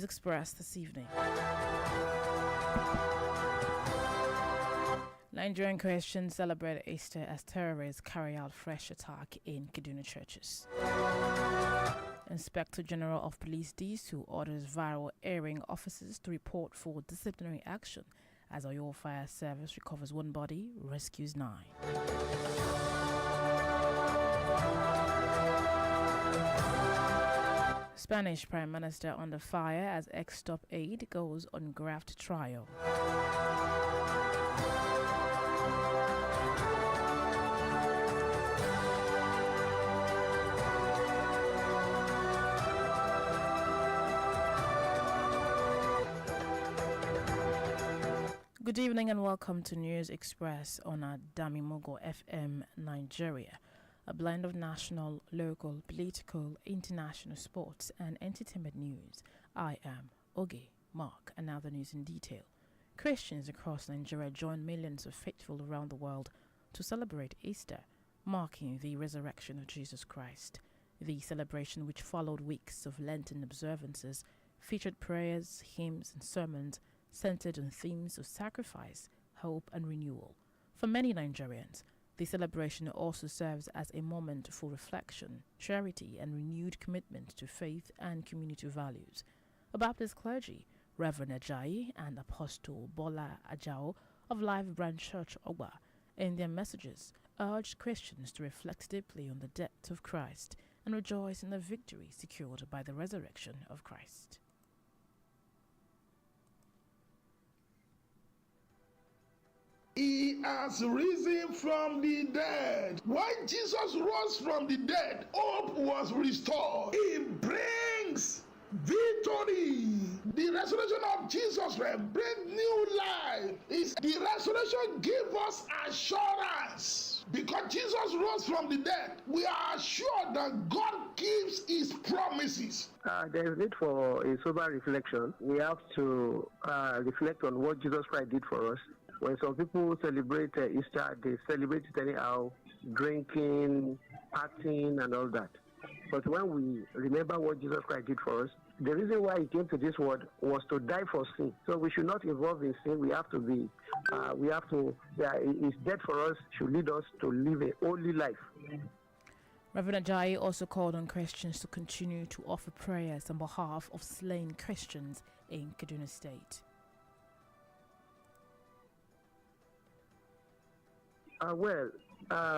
Express this evening. Nigerian Christians celebrate Easter as terrorists carry out fresh attack in Kaduna churches. Inspector General of Police D2 orders viral airing officers to report for disciplinary action as Oyo Fire Service recovers one body, rescues 9. Spanish Prime Minister under fire as ex-top aide goes on graft trial. Good evening and welcome to News Express on Damimogo FM Nigeria. A blend of national, local, political, international sports and entertainment news. I am Ogboi, Mark, and now the news in detail. Christians across Nigeria join millions of faithful around the world to celebrate Easter, marking the resurrection of Jesus Christ. The celebration, which followed weeks of Lenten observances, featured prayers, hymns, and sermons centered on themes of sacrifice, hope, and renewal. For many Nigerians, the celebration also serves as a moment for reflection, charity, and renewed commitment to faith and community values. A Baptist clergy, Reverend Ajayi and Apostle Bola Ajao of Life Branch Church Ogboi, in their messages, urged Christians to reflect deeply on the death of Christ and rejoice in the victory secured by the resurrection of Christ. He has risen from the dead. When Jesus rose from the dead, hope was restored. He brings victory. The resurrection of Jesus brings new life. The resurrection gives us assurance. Because Jesus rose from the dead, we are assured that God keeps his promises. There is need for a sober reflection. We have to reflect on what Jesus Christ did for us. When some people celebrate Easter, they celebrate it anyhow, drinking, partying, and all that. But when we remember what Jesus Christ did for us, the reason why he came to this world was to die for sin. So we should not involve in sin. His death for us should lead us to live a holy life. Reverend Ajayi also called on Christians to continue to offer prayers on behalf of slain Christians in Kaduna State.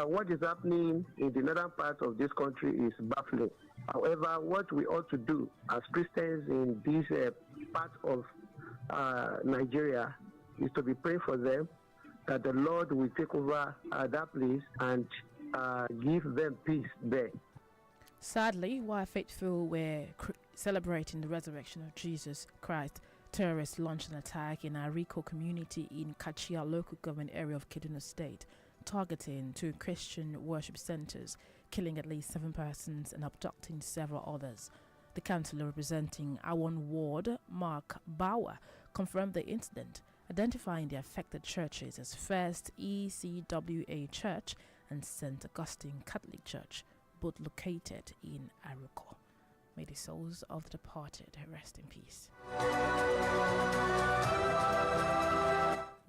What is happening in the northern part of this country is baffling. However, what we ought to do as Christians in this part of Nigeria is to be praying for them, that the Lord will take over that place and give them peace there. Sadly, while faithful were celebrating the resurrection of Jesus Christ, terrorists launched an attack in Ariko community in Kachia local government area of Kaduna State, targeting 2 Christian worship centers, killing at least 7 persons and abducting several others. The councillor representing Awon Ward, Mark Bauer, confirmed the incident, identifying the affected churches as First ECWA Church and St. Augustine Catholic Church, both located in Ariko. May the souls of the departed rest in peace.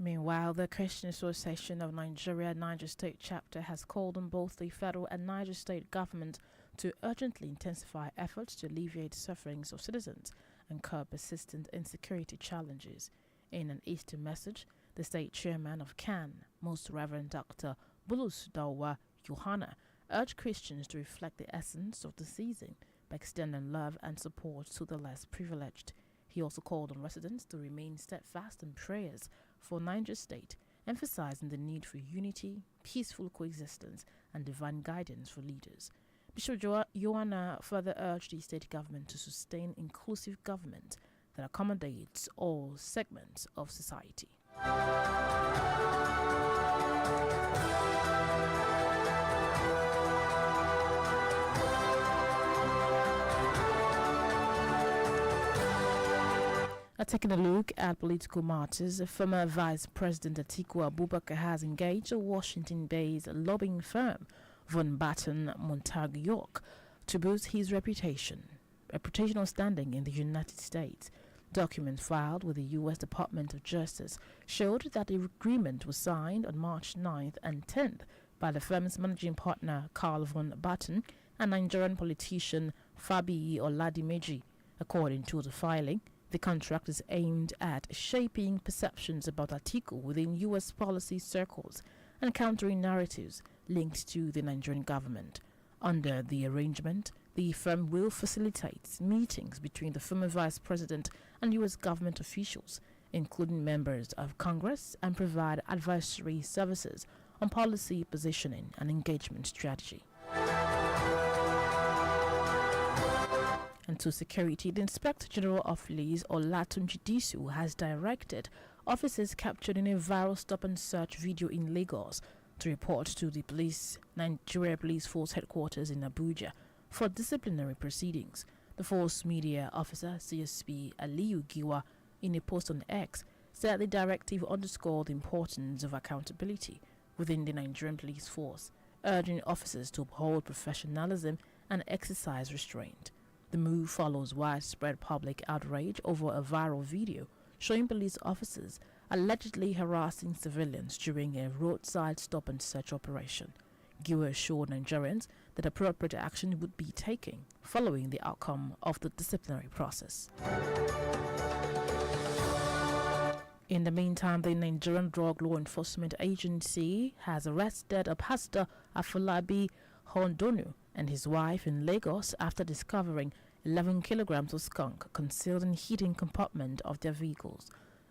Meanwhile, the Christian Association of Nigeria Niger State Chapter has called on both the federal and Niger State government to urgently intensify efforts to alleviate sufferings of citizens and curb persistent insecurity challenges. In an Easter message, the state chairman of CAN, Most Reverend Dr. Bulus Dawa Yohana, urged Christians to reflect the essence of the season by extending love and support to the less privileged. He also called on residents to remain steadfast in prayers for Niger State, emphasizing the need for unity, peaceful coexistence, and divine guidance for leaders. Bishop Yohana further urged the state government to sustain inclusive government that accommodates all segments of society. Taking a look at political matters, former Vice President Atiku Abubakar has engaged a Washington-based lobbying firm, Von Batten Montague York, to boost his reputational standing in the United States. Documents filed with the U.S. Department of Justice showed that the agreement was signed on March 9th and 10th by the firm's managing partner Carl von Batten and Nigerian politician Fabiyi Oladimeji. According to the filing, the contract is aimed at shaping perceptions about Atiku within U.S. policy circles and countering narratives linked to the Nigerian government. Under the arrangement, the firm will facilitate meetings between the former vice president and U.S. government officials, including members of Congress, and provide advisory services on policy positioning and engagement strategy. And to security, the Inspector General of Police, Olatunji Disu, has directed officers captured in a viral stop-and-search video in Lagos to report to the Nigeria Police Force headquarters in Abuja for disciplinary proceedings. The force media officer, CSP Aliyu Giwa, in a post on X, said the directive underscored the importance of accountability within the Nigerian Police Force, urging officers to uphold professionalism and exercise restraint. The move follows widespread public outrage over a viral video showing police officers allegedly harassing civilians during a roadside stop-and-search operation. Giwa assured Nigerians that appropriate action would be taken following the outcome of the disciplinary process. In the meantime, the Nigerian Drug Law Enforcement Agency has arrested a pastor, Afolabi Hondonu, and his wife in Lagos after discovering 11 kilograms of skunk concealed in heating compartment of their vehicles.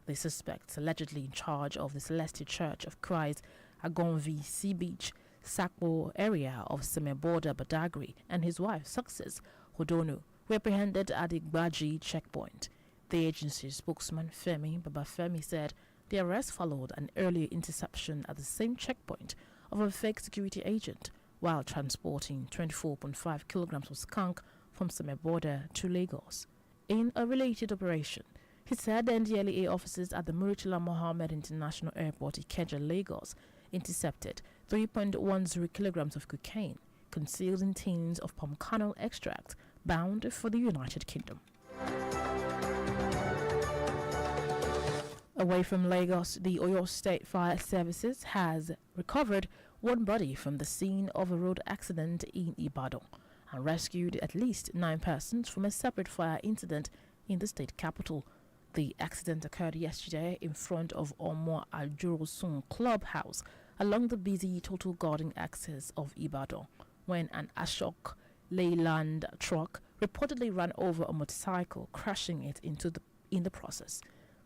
The suspects, allegedly in charge of the Celestial Church of Christ, Agonvi Sea Beach, Sakpo area of Semeboda Badagry, and his wife, Success Hodonu, were apprehended at the Gbaji checkpoint. The agency's spokesman, Femi Babafemi, said the arrest followed an earlier interception at the same checkpoint of a fake security agent while transporting 24.5 kilograms of skunk from Semeboda to Lagos. In a related operation, he said the NDLEA officers at the Murtala Mohammed International Airport, Ikeja, Lagos, intercepted 3.10 kilograms of cocaine concealed in tins of palm kernel extract bound for the United Kingdom. Away from Lagos, the Oyo State Fire Services has recovered one body from the scene of a road accident in Ibadan and rescued at least 9 persons from a separate fire incident in the state capital. The accident occurred yesterday in front of Omo Ajurosun Clubhouse along the busy Total Garden access of Ibadan when an Ashok Leyland truck reportedly ran over a motorcycle, crashing it in the process.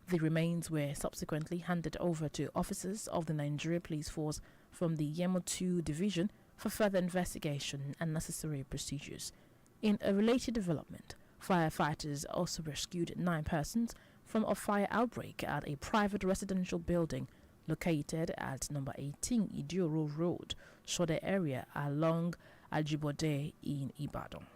The remains were subsequently handed over to officers of the Nigeria Police Force from the Yemo 2 Division for further investigation and necessary procedures. In a related development, firefighters also rescued 9 persons from a fire outbreak at a private residential building located at number 18 Idioro Road, Shode area along Ajibode in Ibadan.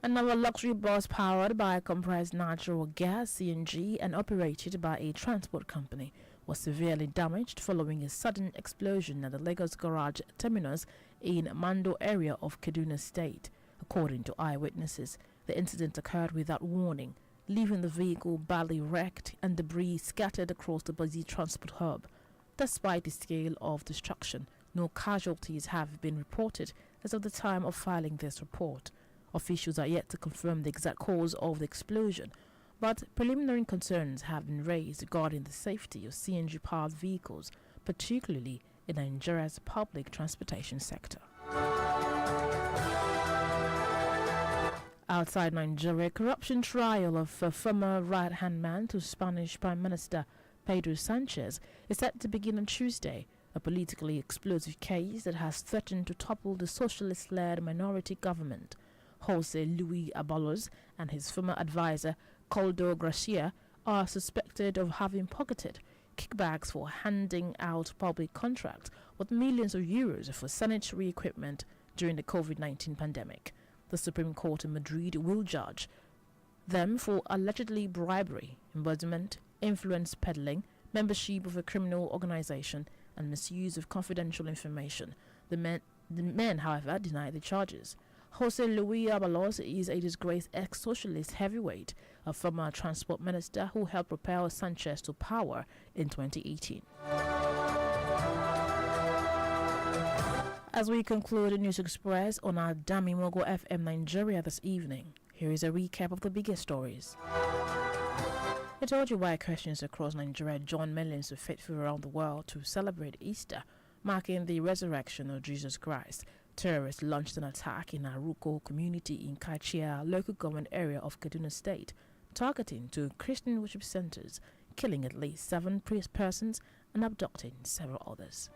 Another luxury bus powered by compressed natural gas (CNG) and operated by a transport company was severely damaged following a sudden explosion at the Lagos Garage terminus in Mando area of Kaduna State. According to eyewitnesses, the incident occurred without warning, leaving the vehicle badly wrecked and debris scattered across the busy transport hub. Despite the scale of destruction, no casualties have been reported as of the time of filing this report. Officials are yet to confirm the exact cause of the explosion, but preliminary concerns have been raised regarding the safety of CNG-powered vehicles, particularly in Nigeria's public transportation sector. Outside Nigeria, corruption trial of a former right-hand man to Spanish Prime Minister Pedro Sanchez is set to begin on Tuesday, a politically explosive case that has threatened to topple the socialist-led minority government. Jose Luis Abalos and his former advisor, Coldo Gracia, are suspected of having pocketed kickbacks for handing out public contracts worth millions of euros for sanitary equipment during the COVID-19 pandemic. The Supreme Court in Madrid will judge them for allegedly bribery, embezzlement, influence peddling, membership of a criminal organization, and misuse of confidential information. The men, however, deny the charges. Jose Luis Abalos is a disgraced ex-socialist heavyweight, a former transport minister who helped propel Sanchez to power in 2018. As we conclude the News Express on our Dami Mogo FM Nigeria this evening, here is a recap of the biggest stories. I told you why Christians across Nigeria join millions of faithful around the world to celebrate Easter, marking the resurrection of Jesus Christ. Terrorists launched an attack in Aruko community in Kachia local government area of Kaduna State, targeting 2 Christian worship centers, killing at least 7 persons and abducting several others.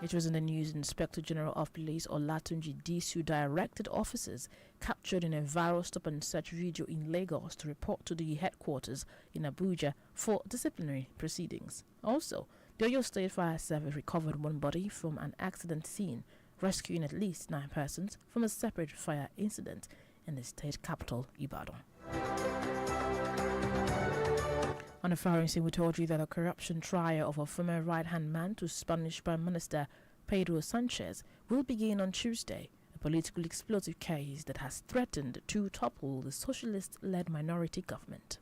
It was in the news. Inspector General of Police Olatunji Disu directed officers captured in a viral stop-and-search video in Lagos to report to the headquarters in Abuja for disciplinary proceedings. Also, the Oyo State Fire Service recovered 1 body from an accident scene, rescuing at least 9 persons from a separate fire incident in the state capital, Ibadan. On the firing scene, we told you that a corruption trial of a former right-hand man to Spanish Prime Minister Pedro Sanchez will begin on Tuesday, a politically explosive case that has threatened to topple the socialist-led minority government.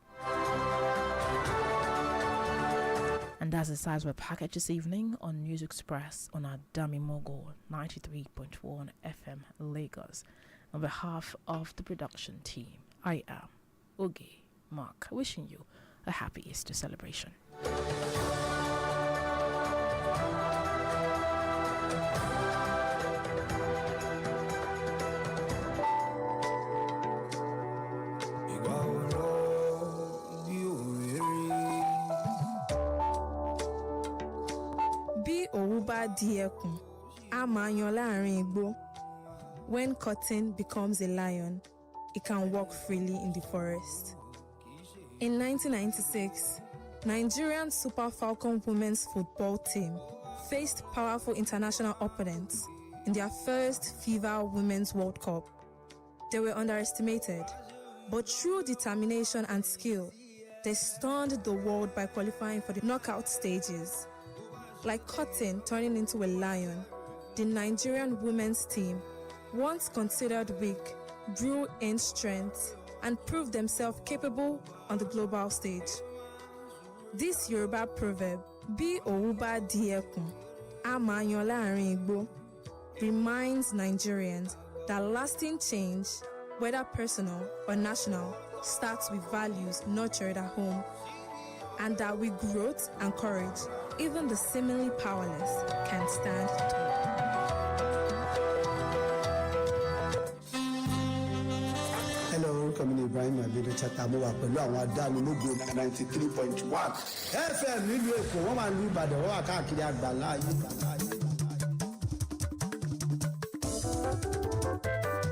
And that's the size of our package this evening on News Express on our Dami Mogo 93.1 FM Lagos. On behalf of the production team, I am Ogboi Mark, wishing you a happy Easter celebration. Bí òwú bá di ẹkùn, á máa yan láàrin igbó. When cotton becomes a lion, it can walk freely in the forest. In 1996, Nigerian Super Falcon women's football team faced powerful international opponents in their first FIFA Women's World Cup. They were underestimated, but through determination and skill, they stunned the world by qualifying for the knockout stages. Like cotton turning into a lion, the Nigerian women's team, once considered weak, grew in strength and proved themselves capable on the global stage. This Yoruba proverb, Bí òwú bá di ẹkùn, á máa yan láàrin igbó, reminds Nigerians that lasting change, whether personal or national, starts with values nurtured at home, and that with growth and courage, even the seemingly powerless can stand tall. Hello, orúkọ mi ni Ibrahim Abidu Chata, mo wà pẹ̀lú àwọn adámilógo 93.1 FM nílùú Èkó, wọ́n máa ń lu Ìbàdàn, wọ́n wà káàkiri àgbàlá ayé.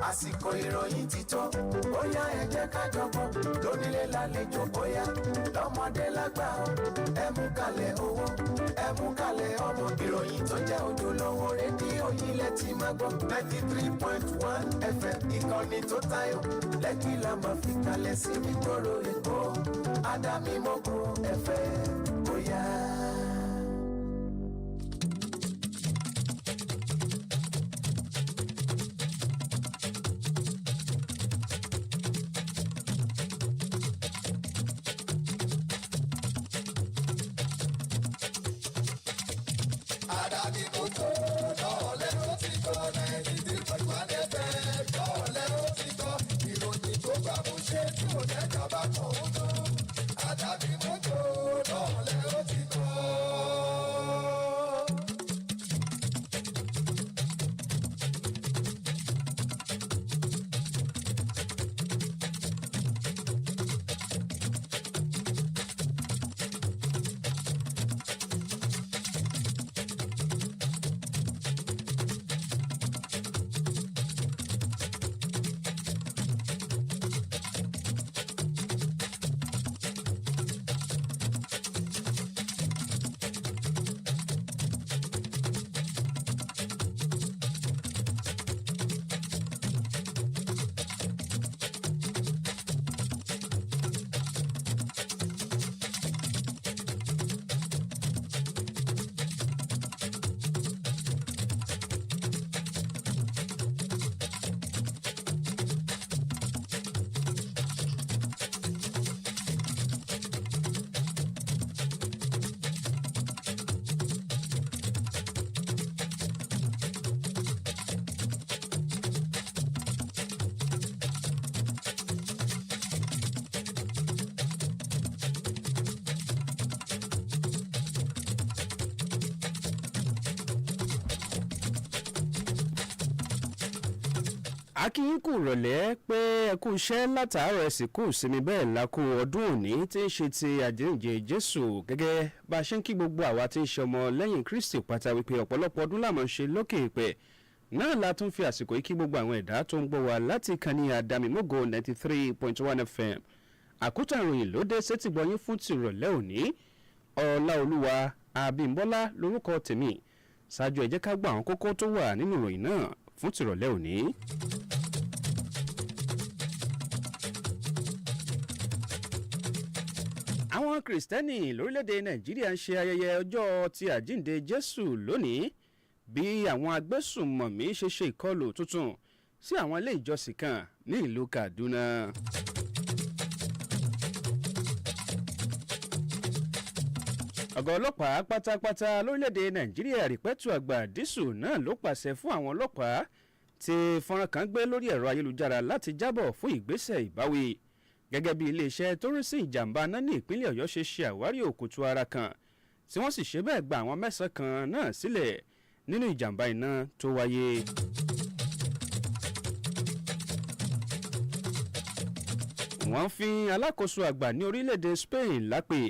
Àsìkò ìròyìn ti tó, bóyá ẹ jẹ́ ká jọ̀bọ̀, lónílé lálejò bóyá, lọ́mọdé lágbà ó, ẹ mú kalẹ̀ owó, ẹ mú kalẹ̀ ọmọ. Ìròyìn tó jẹ́ ojúlówó rédíò yìí lẹ ti máa gbọ́. 93.1 FM ìkànnì tó tayọ, Lekki la máa fi kalẹ̀ sí nígboro Èkó. Adami Mogo FM bóyá. akínyìn kù rọ̀lẹ́ pé ẹ kú iṣẹ́ látàárọ̀ ẹ sì kú ìsinmi bẹ́ẹ̀ lákú ọdún òní tí ń ṣe ti àjíǹde Jésù gẹ́gẹ́ bá a ṣe ń kí gbogbo àwa tí ń ṣe ọmọ lẹ́yìn Kristi pátá wípé ọ̀pọ̀lọpọ̀ ọdún làmọ́ ṣe lókè ìpẹ́ náà la tún fi àsìkò yìí kí gbogbo àwọn ẹ̀dá tó ń gbọ́ wa láti ìkànnì àdàmímógo 93.1 FM Akotan Iroyin ló dé sétìgbọ́yìn fún tìrọ̀lẹ́ òní Ọláolúwa Abímbọ́lá lórúkọ tèmi ṣáájú ẹ jẹ́ ká gbọ́ àwọn kókó tó wà nínú ìròyìn náà fún tìrọ̀lẹ́ òní. àwọn kìrìsìtẹ́nì lórílẹ̀‐èdè Nàìjíríà ń ṣe ayẹyẹ ọjọ́ ti àjíǹde Jésù lónìí bí àwọn agbésùnmọ̀mí ṣe ṣe ìkọlù tuntun sí àwọn ilé ìjọsìn kan ní ìlú Kaduna. ọ̀gá ọlọ́pàá pátápátá lórílẹ̀‐èdè Nàìjíríà rìpẹ́tù àgbà dísù náà ló pàṣẹ fún àwọn ọlọ́pàá tí fọ́nrán kan gbé lórí ẹ̀rọ ayélujára láti jábọ̀ fún ìgbésẹ̀ ìbáwí gẹ́gẹ́ bí iléeṣẹ́ tó rí sí ìjàmbá náà ní ìpínlẹ̀ Ọ̀yọ́ ṣe ṣe àwárí òkútu ara kan tí wọ́n sì ṣe bẹ́ẹ̀ gba àwọn mẹ́sàn-án kan náà sílẹ̀ nínú ìjàmbá iná tó wáyé. wọ́n fi alákòóso àgbà ní orílẹ̀-èdè Spain lápè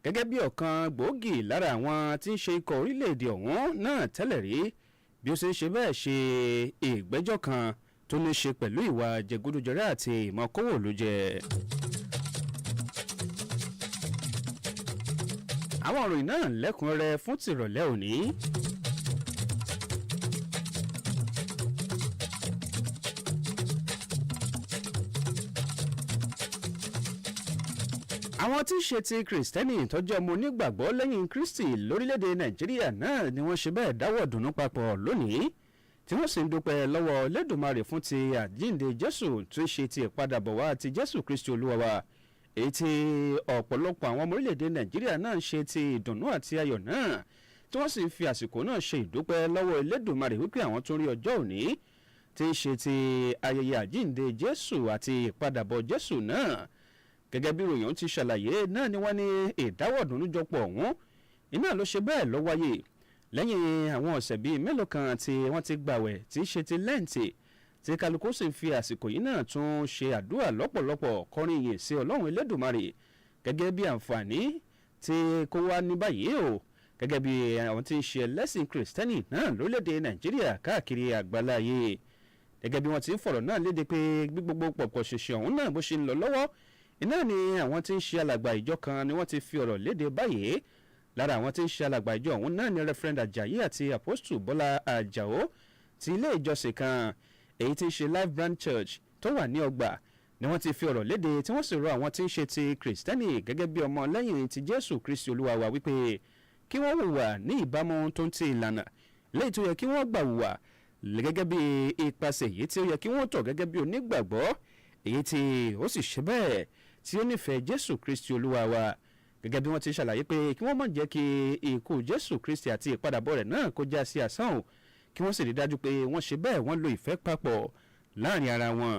gẹ́gẹ́ bí ọ̀kan gbòógì lára àwọn tí ń ṣe ikọ̀ orílẹ̀-èdè ọ̀hún náà tẹ́lẹ̀ rí bí ó ṣe ń ṣe bẹ́ẹ̀ ṣe ìgbẹ́jọ́ kan tó ní ṣe pẹ̀lú ìwà jẹgúdújẹrá àti ìmọ̀kówó ló jẹ. àwọn ìròyìn náà lẹ́kùnrẹ́rẹ́ fún tìrọ̀lẹ́ òní. àwọn tí í ṣe ti kìrìsìtẹ́nì tọ́jú ọmọ onígbàgbọ́ lẹ́yìn Kristi lórílẹ̀‐èdè Nàìjíríà náà ni wọ́n ṣe bẹ́ẹ̀ dáwọ́ dùnú papọ̀ lónìí tí wọ́n sì ń dúpẹ́ lọ́wọ́ Olódùmarè fún ti àjíǹde Jésù tó ṣe ti ìpadàbọ̀ wá ti Jésù Kristi Olúwa wa èyí tí ọ̀pọ̀lọpọ̀ àwọn ọmọ orílẹ̀‐èdè Nàìjíríà náà ń ṣe ti ìdùnnú àti ayọ̀ náà tí wọ́n sì ń fi àsìkò náà ṣe ìdúpẹ́ lọ́wọ́ Olódùmarè wípé àwọn tó rí ọjọ́ òní tí ń ṣe ti ayẹyẹ àjíǹde Jésù àti ìpadàbọ̀ Jésù náà gẹ́gẹ́ bí ìròyìn ti ṣàlàyé náà ni wọ́n ní ìdáwọ́dùnújọpọ̀ ọ̀hún iná ló ṣe bẹ́ẹ̀ ló wáyé lẹ́yìn àwọn ọ̀sẹ̀ bíi mélòó kan tí wọ́n ti gbàwẹ̀ tí í ṣe ti lẹ́ǹtì tí kálukú sì fi àsìkò yìí náà tún ṣe àdúrà lọ́pọ̀lọpọ̀ kọrin ìyìn sí Ọlọ́run Elédùmarè gẹ́gẹ́ bí àǹfààní tí kò wá ní báyìí o gẹ́gẹ́ bí àwọn tí ń ṣe ẹlẹ́sìn kìrìsìtẹ́nì náà lórílẹ̀‐èdè Nàìjíríà káàkiri àgbáláyé gẹ́gẹ́ bí wọ́n ti ń fọ̀rọ̀ náà léde pé gbogbo pọ̀pọ̀ ṣẹ̀ṣẹ̀ ọ̀hún náà bó ṣe ń lọ lọ́wọ́ iná ni àwọn tí ń ṣe alàgbà ìjọ kan ni wọ́n ti fi ọ̀rọ̀ léde báyìí lára àwọn tí ń ṣe alàgbà ìjọ ọ̀hún náà ni Reverend Ajayi àti Apostle Bọ́lá Àjàó ti ilé ìjọsìn kan èyí tí ń ṣe Life Brand Church tó wà ní Ọgbà ni wọ́n ti fi ọ̀rọ̀ léde tí wọ́n sì rọ àwọn tí ń ṣe ti Kristẹni gẹ́gẹ́ bí ọmọ lẹ́yìn ti Jésù Kristi Olúwa wa wípé kí wọ́n hùwà ní ìbámu tó ń ti ìlànà léyìí tó yẹ kí wọ́n gbà hùwà gẹ́gẹ́ bí ipasẹ̀ èyí tí ó yẹ kí wọ́n tọ̀ gẹ́gẹ́ bí onígbàgbọ́ èyí tí ó sì ṣe bẹ́ẹ̀ tí ó nífẹ̀ẹ́ Jésù Kristi Olúwa wa gẹ́gẹ́ bí wọ́n ti ṣàlàyé pé kí wọ́n má jẹ́ kí ikú Jésù Kristi àti ìpadàbọ̀ rẹ̀ náà kó já sí asán o kí wọ́n sì rí dájú pé wọ́n ṣe bẹ́ẹ̀ wọ́n lo ìfẹ́ papọ̀ láàrin ara wọn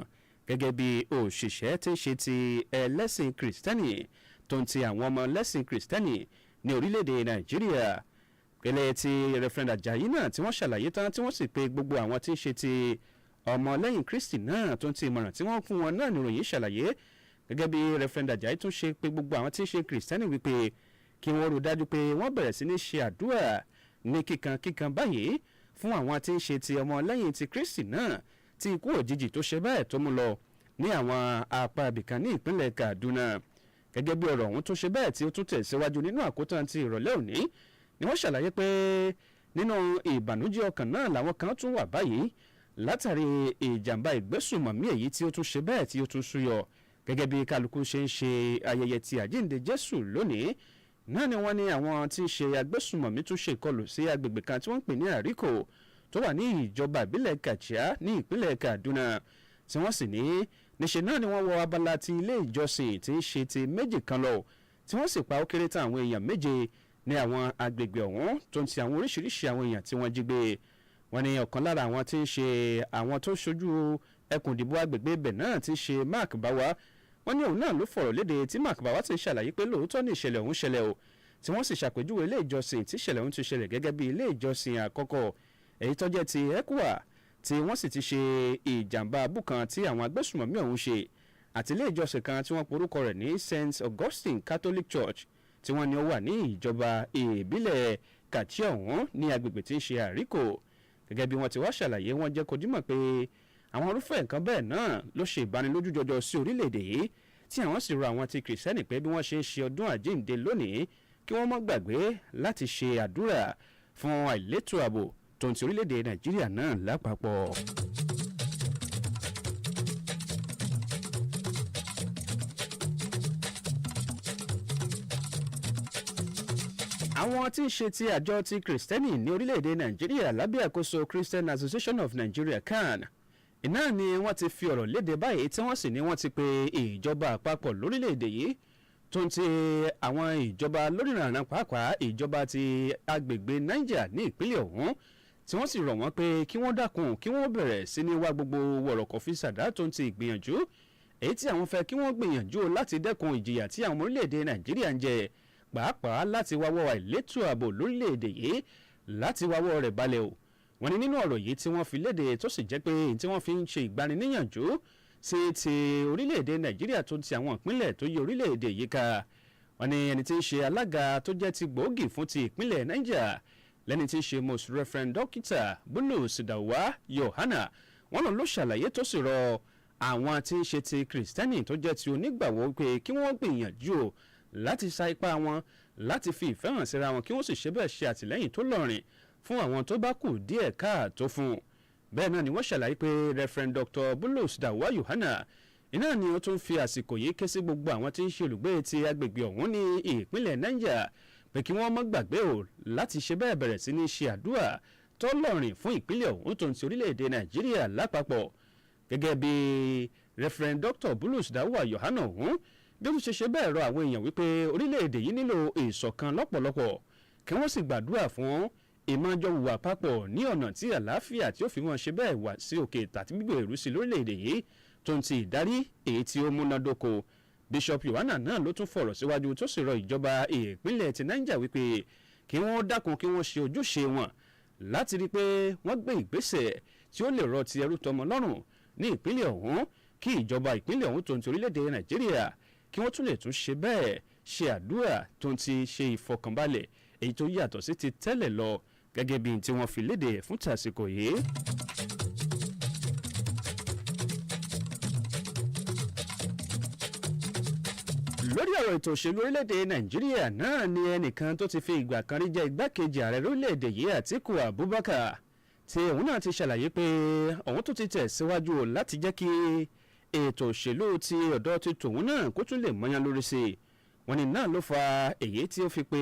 gẹ́gẹ́ bí òṣìṣẹ́ tí ń ṣe ti ẹlẹ́sìn Kristẹni tó ń ti àwọn ọmọ ẹlẹ́sìn Kristẹni ní orílẹ̀-èdè Nàìjíríà gẹ́lẹ́ ti Reverend Ajayi náà tí wọ́n ṣàlàyé tán tí wọ́n sì pe gbogbo àwọn tí ń ṣe ti ọmọ lẹ́yìn Kristi náà tó ń ti ìmọ̀ràn tí wọ́n fún wọn náà níròyìn ṣàlàyé gẹ́gẹ́ bí Reverend Ajayi tún ṣe pé gbogbo àwọn tí ń ṣe kìrìsìtẹ́nì wípé kí wọ́n rò dájú pé wọ́n bẹ̀rẹ̀ sí ní ṣe àdúrà ní kíkan báyìí fún àwọn tí ń ṣe ti ọmọ lẹ́yìn ti Kristi náà tí ikú òjijì tó ṣe bẹ́ẹ̀ tó mú lọ ní àwọn apá ibìkan ní ìpínlẹ̀ Kaduna gẹ́gẹ́ bí ọ̀rọ̀ ọ̀hún tó ṣe bẹ́ẹ̀ tí ó tún tẹ̀síwájú nínú àkótán ti ìrọ̀lẹ́ òní ni wọ́n ṣàlàyé pé nínú ìbànújẹ́ ọkàn náà làwọn kan tún wà báyìí látàrí ìjàmbá ìgbésùnmọ̀mí èyí tí ó tún ṣe bẹ́ẹ̀ tí ó tún súyọ gẹ́gẹ́ bí kálukú ṣe ń ṣe ayẹyẹ ti àjíǹde Jésù lónìí náà ni wọ́n ní àwọn tí ń ṣe agbésùnmọ̀mí tún ṣe ìkọlù sí agbègbè kan tí wọ́n ń pè ní Àríkò tó wà ní ìjọba ìbílẹ̀ Kàchíà ní ìpínlẹ̀ Kaduna tí wọ́n sì ní níṣẹ́ náà ni wọ́n wọ abala ti ilé ìjọsìn tí ń ṣe ti méjì kan lọ tí wọ́n sì pa ó kéré tán àwọn èèyàn méje ní àwọn agbègbè ọ̀hún tó ń ti àwọn oríṣiríṣi àwọn èèyàn tí wọ́n jí gbé wọ́n ní ọ̀kan lára àwọn tí ń ṣe àwọn tó ṣojú ẹkùn ìdìbò agbègbè ibẹ̀ náà ti ṣe Mark Bawa wọ́n ní òun náà ló fọ̀rọ̀ léde tí Mark Bawa ti ṣàlàyé pé lóòótọ́ ní ìṣẹ̀lẹ̀ ọ̀hún ṣẹlẹ̀ o tí wọ́n sì ṣàpèjúwe ilé ìjọsìn tí ìṣẹ̀lẹ̀ ọ̀hún ti ṣẹlẹ̀ gẹ́gẹ́ bí ilé ìjọsìn àkọ́kọ́ èyí tó jẹ́ ti ECWA tí wọ́n sì ti ṣe ìjàmbá abú kan tí àwọn agbésùmọ̀mí ọ̀hún ṣe àti ilé ìjọsìn kan tí wọ́n porúkọ rẹ̀ ní St. Augustine Catholic Church tí wọ́n ní ó wà ní ìjọba ìbílẹ̀ Kàchí ọ̀hún ní agbègbè tí ń ṣe Àríkò. Gẹ́gẹ́ bí wọ́n ti wá ṣàlàyé, wọ́n jẹ́ kó dímọ̀ pé àwọn irúfẹ́ nǹkan bẹ́ẹ̀ náà ló ṣe ìbanilójú jọjọ sí orílẹ̀-èdè yìí tí àwọn sì rọ àwọn ti kìrìsìtẹ́nì pé bí wọ́n ṣe ń ṣe ọdún àjíǹde lónìí kí wọ́n má gbàgbé láti ṣe àdúrà fún àìlétò ààbò tó ń ti orílẹ̀-èdè Nàìjíríà náà lápapọ̀. àwọn tí ń ṣe ti àjọ ti kìrìsìtẹ́nì ní orílẹ̀-èdè Nàìjíríà lábẹ́ àkóso Christian Association of Nigeria CAN iná ni wọ́n ti fi ọ̀rọ̀ léde báyìí tí wọ́n sì ní wọ́n ti pe ìjọba àpapọ̀ lórílẹ̀-èdè yìí tó ń ti àwọn ìjọba lóríranran pàápàá ìjọba ti agbègbè Niger ní ìpínlẹ̀ ọ̀hún tí wọ́n sì rọ̀ wọ́n pé kí wọ́n dákun kí wọ́n bẹ̀rẹ̀ sí ní wá gbogbo wọ̀rọ̀kọ̀ fi ṣàdá tó ń ti ìgbìyànjú èyí tí àwọn fẹ́ kí wọ́n gbìyànjú láti dẹ́kun ìjìyà tí àwọn orílẹ̀-èdè Nàìjíríà ń jẹ pàápàá láti wáwọ́ àìlétò ààbò lórílẹ̀-èdè yìí láti wáwọ́ rẹ̀ balẹ̀ o. wọ́n ní nínú ọ̀rọ̀ yìí tí wọ́n fi léde tó sì jẹ́ pé tí wọ́n fi ń ṣe ìgbaniníyànjú sí ti orílẹ̀-èdè Nàìjíríà tó ti àwọn ìpínlẹ̀ tó yí orílẹ̀-èdè yìí ká. wọ́n ní ẹni tí ń ṣe alága tó jẹ́ ti gbòógì fún ti ìpínlẹ̀ Niger lẹ́ni tí ń ṣe Most Reverend Dókítà Bulus Dawa Yohana wọ́n lọ ṣàlàyé tó sì rọ àwọn tí ń ṣe ti kìrìsìtẹ́nì tó jẹ́ ti onígbàwọ́ pé kí wọ́n gbìyànjú láti sa ipá wọn láti fi ìfẹ́ hàn síra wọn kí wọ́n sì ṣe bẹ́ẹ̀ ṣe àtìlẹ́yìn tó lọ́rìn fún àwọn tó bá kù díẹ̀ káàtó fún. bẹ́ẹ̀ náà ni wọ́n ṣàlàyé pé Reverend Dr. Bulus Dawa Yohana iná ni ó tún fi àsìkò yìí ké sí gbogbo àwọn tí ń ṣe olùgbé ti agbègbè ọ̀hún ní ìpínlẹ̀ Niger pé kí wọ́n má gbàgbé o láti ṣe bẹ́ẹ̀ bẹ̀rẹ̀ sí ní ṣe àdúrà tó lọ́rìn fún ìpínlẹ̀ ọ̀hún tó ń ti orílẹ̀-èdè Nàìjíríà lápapọ̀. Gẹ́gẹ́ bí Reverend Dr. Bulus Dawa Yohana ọ̀hún bí ó ṣe ṣe bẹ́ẹ̀ rọ àwọn èèyàn wípé orílẹ̀-èdè yìí nílò ìṣọ̀kan lọ́pọ̀lọpọ̀ kí wọ́n sì gbàdúrà fún ìmọ̀jọ̀wùwà papọ̀ ní ọ̀nà tí àlàáfíà tí ó fi wọn ṣe bẹ́ẹ̀ wà sí òkè tàbí gbígbé èrú sí lórílẹ̀-èdè yìí tó ń ti ìdarí èyí tí ó múnádóko. Bishop Yohana náà ló tún fọ̀rọ̀ síwájú tó sì rọ ìjọba ìpínlẹ̀ ti Niger wípé kí wọ́n dákun kí wọ́n ṣe ojúṣe wọn láti rí i pé wọ́n gbé ìgbésẹ̀ tí ó lè rọ ti ẹrú tọmọ lọ́rùn ní ìpínlẹ̀ ọ̀hún kí ìjọba ìpínlẹ̀ ọ̀hún tó ń ti orílẹ̀-èdè Nàìjíríà kí wọ́n tún lè tún ṣe bẹ́ẹ̀ ṣe àdúrà tó ń ti ṣe ìfọkànbalẹ̀ èyí tó yàtọ̀ sí ti tẹ́lẹ̀ lọ gẹ́gẹ́ bí tí wọ́n fi léde fún tàsíkò yìí. lórí ọ̀rọ̀ ètò òṣèlú orílẹ̀-èdè Nàìjíríà náà ni ẹnìkan tó ti fi ìgbà kan rí jẹ́ igbákejì ààrẹ orílẹ̀-èdè yìí Àtíkù Abubakar tí òun náà ti ṣàlàyé pé òun tó ti tẹ̀síwájú láti jẹ́ kí ètò òṣèlú ti ọ̀dọ́ ti tòun náà kó tún lè mọ́yán lórí sí i. wọ́n ní náà ló fa èyí tí ó fi pé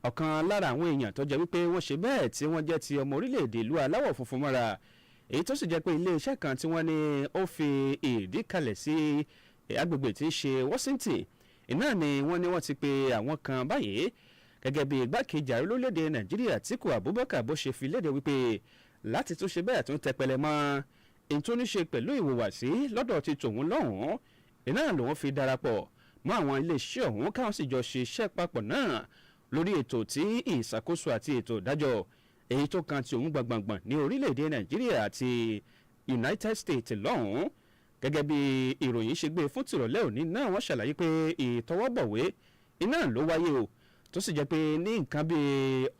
ọ̀kan lára àwọn èèyàn tó jẹ́ wípé wọ́n ṣe bẹ́ẹ̀ tí wọ́n jẹ́ ti ọmọ orílẹ̀-èdè ìlú aláwọ̀ funfun mọ́ra èyí tó sì jẹ́ pé iléeṣẹ́ kan tí wọ́n ní ó fi ìdí kalẹ̀ sí agbègbè tí í ṣe Washington iná ni wọ́n ní wọ́n ti pe àwọn kan báyìí gẹ́gẹ́ bí igbákejì ààrẹ orílẹ̀-èdè Nàìjíríà Àtíkù Abubakar bó ṣe fi léde wípé láti tún ṣe bẹ́ẹ̀ tún tẹpẹlẹ mọ́ èyí tó ní ṣe pẹ̀lú ìhùwàsí lọ́dọ̀ ti tòun lọ́hùn-ún iná lòun fi darapọ̀ mọ́ àwọn iléeṣẹ́ ọ̀hún káwọn sì jọ ṣe iṣẹ́ papọ̀ náà lórí ètò tí ìṣàkóso àti ètò ìdájọ́ èyí tó kan ti òun gbàngbàngbàn ní orílẹ̀-èdè Nàìjíríà àti United States lọ́hùn-ún. Gẹ́gẹ́ bí ìròyìn ṣe gbé fún tìrọ̀lẹ́ òní náà wọ́n ṣàlàyé pé ìtọwọ́bọ̀wé iná ló wáyé o tó sì jẹ́ pé ní nǹkan bí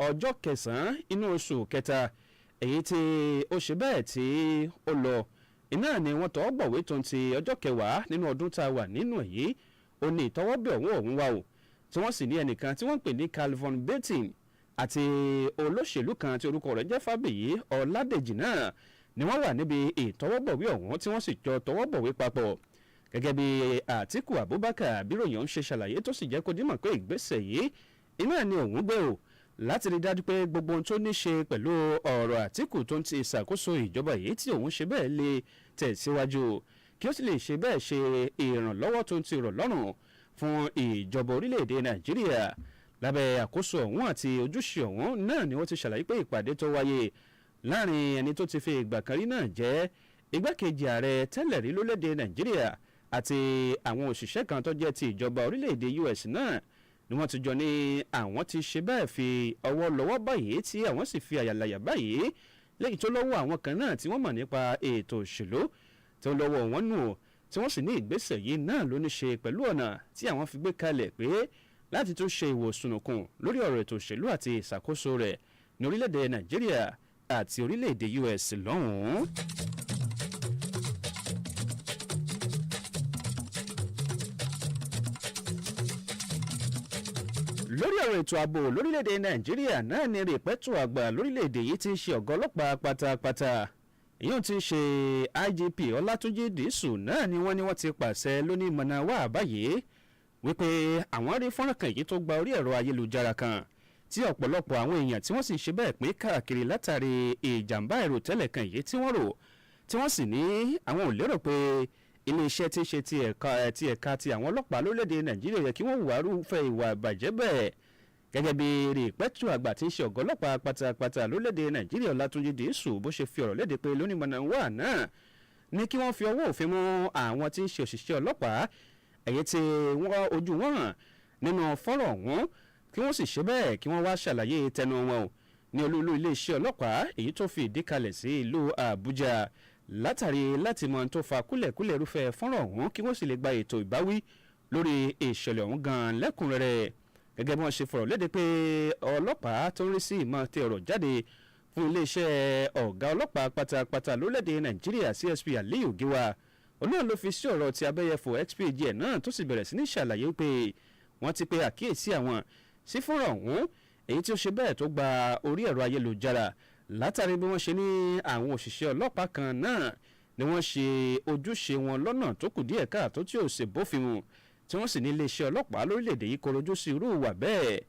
ọjọ́ kẹsàn-án inú oṣù kẹta èyí tí ó ṣe bẹ́ẹ̀ tí ó lọ iná ni wọ́n tọwọ́ bọ̀wé tó ń ti ọjọ́ kẹwàá nínú ọdún tá a wà nínú èyí ó ní ìtọwọ́bẹ̀ ọ̀hún wá o tí wọ́n sì ní ẹnìkan tí wọ́n ń pè ní Calvin Batin àti olóṣèlú kan tí orúkọ rẹ̀ jẹ́ Fábíyì Ọládèjì náà ni wọ́n wà níbi ìtọwọ́bọ̀wé ọ̀hún tí wọ́n sì jọ tọwọ́bọ̀wé papọ̀. Gẹ́gẹ́ bí Àtíkù Abubakar bíròyìn ọ̀hún ṣe ṣàlàyé tó sì jẹ́ kó dímọ̀ pé ìgbésẹ̀ yìí iná ni òun gbé o láti rí dájú pé gbogbo ohun tó ní ṣe pẹ̀lú ọ̀rọ̀ Àtíkù tó ń ti ìṣàkóso ìjọba yìí tí òun ṣe bẹ́ẹ̀ lè tẹ̀síwájú kí ó sì lè ṣe bẹ́ẹ̀ ṣe ìrànlọ́wọ́ tó ń ti rọ̀ lọ́rùn fún ìjọba orílẹ̀-èdè Nàìjíríà lábẹ́ àkóso ọ̀hún àti ojúṣe ọ̀hún náà ni wọ́n ti ṣàlàyé pé ìpàdé tó wáyé láàrin ẹni tó ti fi ìgbà kan rí náà jẹ́ igbákejì ààrẹ tẹ́lẹ̀ rí lórílẹ̀-èdè Nàìjíríà àti àwọn òṣìṣẹ́ kan tó jẹ́ ti ìjọba orílẹ̀-èdè US náà ni wọ́n ti jọ ní àwọn ti ṣe bẹ́ẹ̀ fi ọwọ́ lọ́wọ́ báyìí tí àwọn sì fi àyàláyà báyìí lẹ́yìn tó lọ́wọ́ àwọn kan náà tí wọ́n mọ̀ nípa ètò òṣèlú tó lọ́wọ́ wọn nù tí wọ́n sì ní ìgbésẹ̀ yìí náà ló ní ṣe pẹ̀lú ọ̀nà tí àwọn fi gbé kalẹ̀ pé láti tún ṣe ìwòsùnùkùn lórí ọ̀rọ̀ ètò òṣèlú àti ìṣàkóso rẹ̀ ní orílẹ̀-èdè Nàìjíríà àti orílẹ̀-èdè US lọ́hùn-ún. lórí ọ̀rọ̀ ètò ààbò lórílẹ̀‐èdè Nàìjíríà náà ni rìpẹ́tù àgbà lórílẹ̀‐èdè yìí ti ń ṣe ọ̀gá ọlọ́pàá pátápátá èyí tí ń ṣe IGP Ọlátúnjí Dìísù náà ni wọ́n ti pàṣẹ lóní mọ̀nàwá báyìí wípé àwọn rí fọ́nrán kan èyí tó gba orí ẹ̀rọ ayélujára kan tí ọ̀pọ̀lọpọ̀ àwọn èèyàn tí wọ́n sì ṣe bẹ́ẹ̀ pín káàkiri látàrí ìjàmbá àìròtẹ́lẹ̀ kan èyí tí wọ́n rò tí wọ́n sì ní àwọn ò lérò pé iléeṣẹ́ tí ń ṣe ti ẹ̀ka ti àwọn ọlọ́pàá lórílẹ̀‐èdè Nàìjíríà yẹ kí wọ́n hùwà rúfẹ́ ìwà ìbàjẹ́ bẹ́ẹ̀ gẹ́gẹ́ bí rìpẹ́tù àgbà tí ń ṣe ọ̀gá ọlọ́pàá pátápátá lórílẹ̀‐èdè Nàìjíríà Ọlátúnjí Dìísù bó ṣe fi ọ̀rọ̀ léde pé lónìí mọ̀nàwá náà ní kí wọ́n fi ọwọ́ òfin mú àwọn tí ń ṣe òṣìṣẹ́ ọlọ́pàá èyí tí wọ́n ojú wọn hàn nínú fọ́rọ̀ ọ̀hún kí wọ́n sì ṣe bẹ́ẹ̀ kí wọ́n wá ṣàlàyé tẹnu wọn ní olú iléeṣẹ́ ọlọ́pàá èyí tó fi ìdí kalẹ̀ sí ìlú Àbújá látàrí láti mọ tó fa kúlẹ̀kúlẹ̀ irúfẹ́ fọ́nrán ọ̀hún kí wọ́n sì lè gba ètò ìbáwí lórí ìṣẹ̀lẹ̀ ọ̀hún gan lẹ́kùnrẹ́rẹ́ gẹ́gẹ́ bí wọ́n ṣe fọ̀rọ̀ léde pé ọlọ́pàá tó ń rí sí ìmọ̀ tẹ ọ̀rọ̀ jáde fún iléeṣẹ́ ọ̀gá ọlọ́pàá pátápátá lórílẹ̀‐èdè Nàìjíríà CSP Aliyu Giwa olóòn ló fi sí ọ̀rọ̀ ti abẹ́yẹfò XPG náà tó sì bẹ̀rẹ̀ sí ní ṣàlàyé pé wọ́n ti pe àkíyèsí àwọn sí fọ́nrán ọ̀hún èyí tí ó ṣe bẹ́ẹ̀ tó gba orí ẹ̀rọ ayélujára látàrí bí wọ́n ṣe ní àwọn òṣìṣẹ́ ọlọ́pàá kan náà ni wọ́n ṣe ojúṣe wọn lọ́nà tó kù díẹ̀ káàtó tí ò ṣe bófin mu tí wọ́n sì ní iléeṣẹ́ ọlọ́pàá lórílẹ̀‐èdè yìí korojú sí irú ìwà bẹ́ẹ̀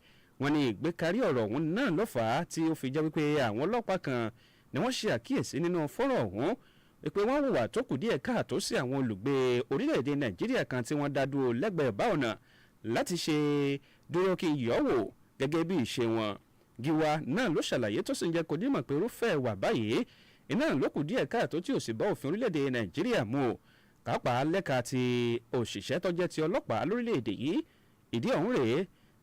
wọ́n ní ìgbékarí ọ̀rọ̀ ọ̀hún náà ló fà á tí ó fi jẹ́ wípé àwọn ọlọ́pàá kan ni wọ́n ṣe àkíyèsí nínú fọ́nrán ọ̀hún pé wọ́n hùwà tó kù díẹ̀ káàtó sí àwọn olùgbé orílẹ̀‐èdè Nàìjíríà kan tí wọ́n dá dúró lẹ́gbẹ̀ẹ́ bá ọ̀nà láti ṣe dúró kí yọ̀ wò gẹ́gẹ́ bí ìṣe wọn Giwa náà ló ṣàlàyé tó sì ń jẹ́ kó dímọ̀ pé irúfẹ́ wà báyìí iná ló kù díẹ̀ káàtó tí ò sì bá òfin orílẹ̀‐èdè Nàìjíríà mu o pàápàá lẹ́ka ti òṣìṣẹ́ tó jẹ́ ti ọlọ́pàá lórílẹ̀‐èdè yìí ìdí ọ̀hún rèé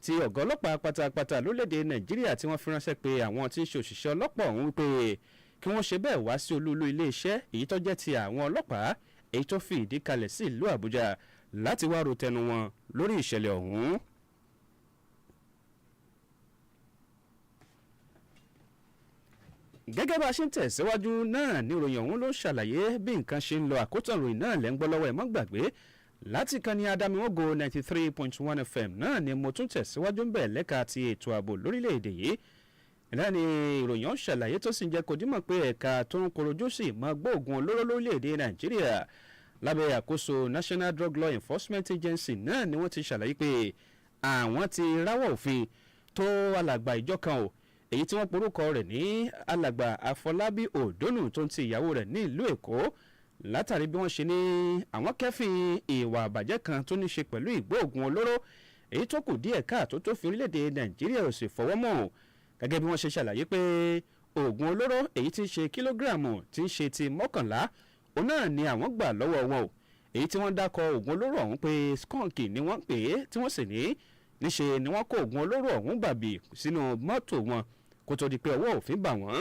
tí ọ̀gá ọlọ́pàá pátápátá lórílẹ̀‐èdè Nàìjíríà tí wọ́n fi ránṣẹ́ pé àwọn tí ń ṣe òṣìṣẹ́ ọlọ́pàá ọ̀hún wípé kí wọ́n ṣe bẹ́ẹ̀ wá sí olú iléeṣẹ́ èyí tó jẹ́ ti àwọn ọlọ́pàá èyí tó fi ìdí kalẹ̀ sí ìlú Àbújá láti wá ro tẹnu wọn lórí ìṣẹ̀lẹ̀ ọ̀hún. gẹ́gẹ́ bá a ṣe ń tẹ̀síwájú náà ní ìròyìn ọ̀hún ló ṣàlàyé bí nǹkan ṣe ń lọ àkótán ìròyìn náà lẹ́ ń gbọ́ lọ́wọ́ ẹ̀ mọ́ gbàgbé láti kan ní adámiwọ́gò 93.1 FM náà ni mo tún tẹ̀síwájú ń bẹ̀ lẹ́ka ti ètò ààbò lórílẹ̀‐èdè yìí náà ni ìròyìn ọ̀hún ṣàlàyé tó sì ń jẹ́ kó dímọ̀ pé ẹ̀ka tó ń korojú sí ìmọ̀ gbóògùn olóró lórílẹ̀‐èdè Nàìjíríà lábẹ́ àkóso National Drug Law Enforcement Agency náà ni wọ́n ti ṣàlàyé pé àwọn ti ráwọ̀ òfin tó alàgbà ìjọ kan o èyí tí wọ́n porúkọ rẹ̀ ní alàgbà Afọlábí Òdónù tó ń ti ìyàwó rẹ̀ ní ìlú Èkó látàrí bí wọ́n ṣe ní àwọn kẹ́fìn ìwà àbàjẹ́ kan tó ní ṣe pẹ̀lú ìgbóògùn olóró èyí tó kù díẹ̀ káàtó tó fi orílẹ̀-èdè Nàìjíríà ò sì fọwọ́ mọ́ gẹ́gẹ́ bí wọ́n ṣe ṣàlàyé pé oògùn olóró èyí tí ń ṣe kílógíráàmù tí ń ṣe ti 11 òun náà ni àwọn gbà lọ́wọ́ wọn o èyí tí wọ́n dákọ̀ oògùn olóró ọ̀hún pé skunk ni wọ́n pè é tí wọ́n sì ní níṣe ni wọ́n kó oògùn olóró ọ̀hún gbàbí sínú mọ́tò wọn kó tó di pé ọwọ́ òfin bà wọ́n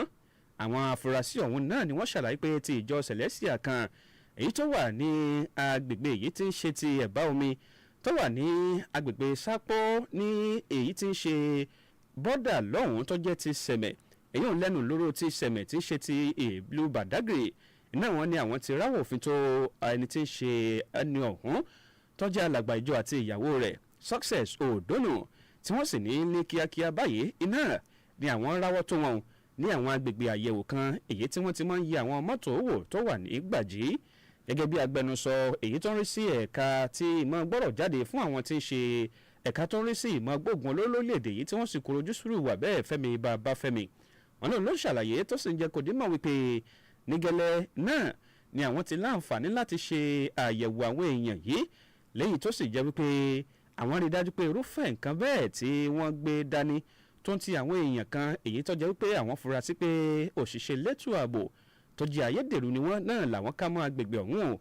àwọn afurasí ọ̀hún náà ni wọ́n ṣàlàyé pé ti ìjọ Celestia kan èyí tó wà ní agbègbè èyí tí ń ṣe ti ẹ̀bá omi tó wà ní agbègbè Sápó ní èyí tí ń ṣe bọ́dà lọ́hùn tó jẹ́ ti Sẹ̀mẹ̀ èyí ò lẹ́nu lóró ti Sẹ̀mẹ̀ tí ń ṣe ti ìlú Badagry náà wọ́n ní àwọn ti ráwọ̀ òfin tó ẹni tí ń ṣe ẹni ọ̀hún tó jẹ́ alàgbà ìjọ àti ìyàwó rẹ̀ Success Òdónù tí wọ́n sì ní kíákíá báyìí iná ni àwọn ráwọ́ tó wọn ní àwọn agbègbè àyẹ̀wò kan èyí tí wọ́n ti máa ń yẹ àwọn mọ́tò wò tó wà ní Gbàjí gẹ́gẹ́ bí agbẹnusọ èyí tó ń rí sí ẹ̀ka tí ìmọ̀ gbọ́rọ̀ jáde fún àwọn tí ń ṣe ẹ̀ka tó ń rí sí ìmọ̀ gbógun olórílẹ̀-èdè yìí tí wọ́n sì korojú sùúrù wà bẹ́ẹ̀ Fẹ́mi Babáfẹ́mi wọn náà ló ṣàlàyé tó sì ń jẹ́ kó dé mọ̀ wípé nígẹ̀lẹ́ náà ni àwọn ti láǹfààní láti ṣe àyẹ̀wò àwọn èèyàn yìí lẹ́yìn tó sì jẹ́ wípé àwọn rí dájú pé irúfẹ́ nǹkan bẹ́ẹ̀ tí wọ́n gbé dání tó ń ti àwọn èèyàn kan èyí tó jẹ́ wípé àwọn fura sí pé òṣìṣẹ́ elétò ààbò tó jẹ́ ayédèrú ni wọ́n náà làwọn ká mọ́ agbègbè ọ̀hún o